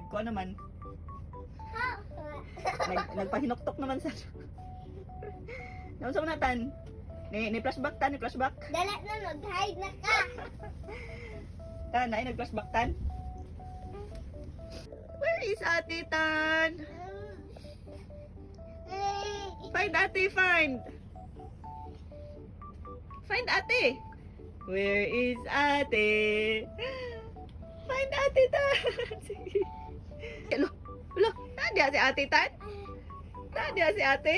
kuha naman. Nagpahinoktok naman sa... Naman sa unatan. Ni flashback tan, ni flashback. Dala na, mag-hide na ka. Tan, ay nag-flashback tan. Where is Ate Tan? Find Ate, find. Find Ate. Where is Ate? Find Ate Tan. Sige. Hello. Hello. Nadiya si Ate Tan? Nadiya si Ate?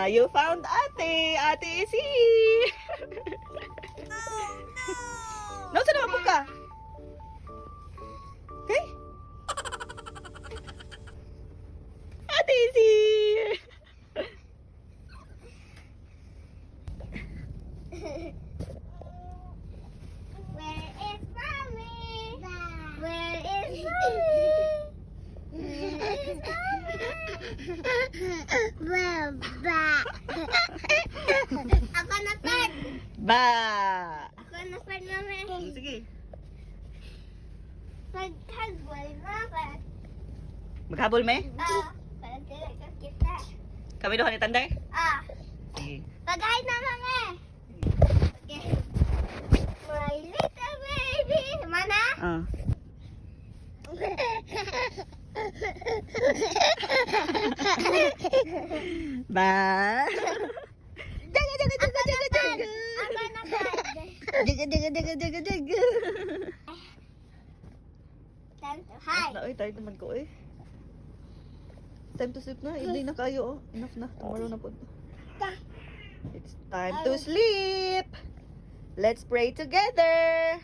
You found Ate. Ate is here. No, saan naman po ka? Okay? Ate is here. Where is mommy? Where is mommy? Ako na pag. Ba. Ako na pag namin. Sige. Pag-hagwal na pa. Maghabol me? Parang sila ka kita. Kami doon ni Tanday? Sige. Pag-hide na mami. Okay. My little baby. Mana? Ba. Jaga jaga jaga jaga jaga. Ako na pag. Jaga jaga jaga jaga jaga. Time to hide. Ay, tayo naman ko eh. Time to sleep na. Hindi na kayo oh. Enough na. Tomorrow na po. It's time to sleep. Let's pray together.